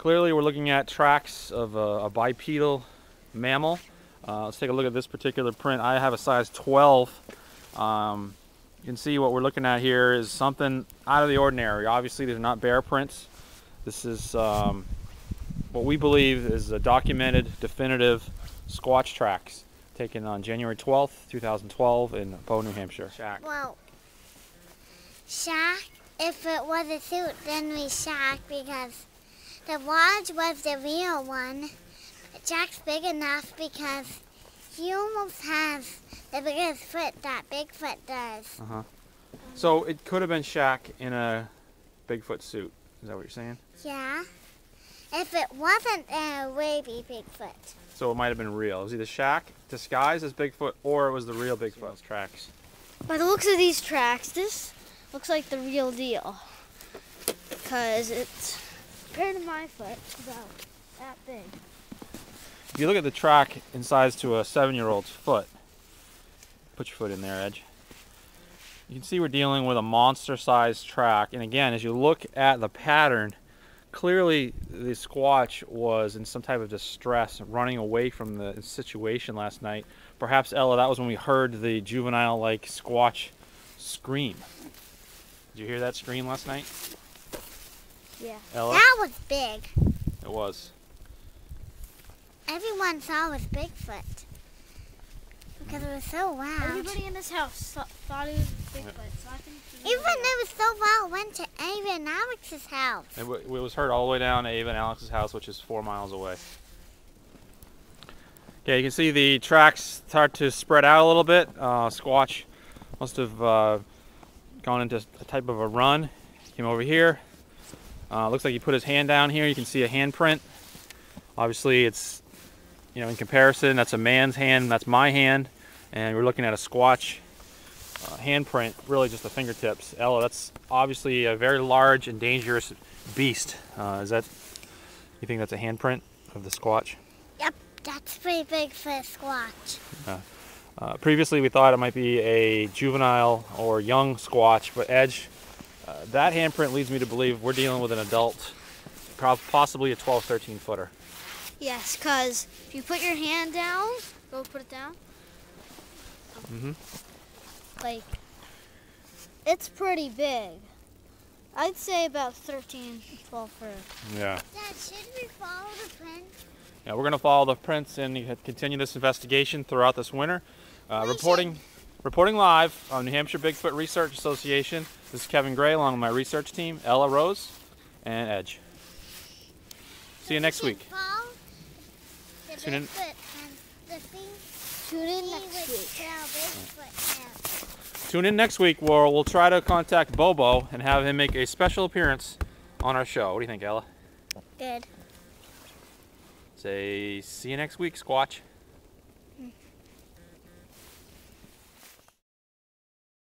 Clearly we're looking at tracks of a bipedal mammal. Let's take a look at this particular print. I have a size 12. You can see what we're looking at here is something out of the ordinary. Obviously these are not bear prints. This is what we believe is a documented, definitive Squatch tracks taken on January 12th, 2012 in Bow, New Hampshire. Well, Shaq, if it was a suit, then we Shaq because the watch was the real one. Jack's big enough because he almost has the biggest foot that Bigfoot does. So it could have been Shaq in a Bigfoot suit. Is that what you're saying? Yeah. If it wasn't, then it would be Bigfoot. So it might have been real. It was either Shaq disguised as Bigfoot or it was the real Bigfoot tracks. By the looks of these tracks, this looks like the real deal. Because it's, compared to my foot, about that big. If you look at the track in size to a 7-year-old's foot, put your foot in there, Edge. You can see we're dealing with a monster-sized track. And again, as you look at the pattern, clearly the Squatch was in some type of distress, running away from the situation last night. Perhaps, Ella, that was when we heard the juvenile-like Squatch scream. Did you hear that scream last night? Yeah. Ella? That was big. It was. Everyone saw it was Bigfoot because it was so loud. Everybody in this house thought it was Bigfoot. So I think Even it was so loud, it went to Ava and Alex's house. It was heard all the way down to Ava and Alex's house, which is 4 miles away. Okay, you can see the tracks start to spread out a little bit. Squatch must have gone into a type of a run. Came over here. Looks like he put his hand down here. You can see a handprint. Obviously, it's, you know, in comparison, that's a man's hand, that's my hand, and we're looking at a Squatch handprint, really just the fingertips. Ella, that's obviously a very large and dangerous beast. You think that's a handprint of the Squatch? Yep, that's pretty big for a Squatch. Previously, we thought it might be a juvenile or young Squatch, but Edge, that handprint leads me to believe we're dealing with an adult, possibly a 12, 13 footer. yes, because if you put your hand down, go put it down. Like, it's pretty big. I'd say about 13, 12 footer. Yeah. Dad, should we follow the print? Yeah, we're going to follow the prints and continue this investigation throughout this winter. Reporting live on New Hampshire Bigfoot Research Association. This is Kevin Gray along with my research team, Ella Rose and Edge. See you next week. Tune in. Tune in next week. Tune in next week where we'll try to contact Bobo and have him make a special appearance on our show. What do you think, Ella? Good. Say, see you next week, Squatch.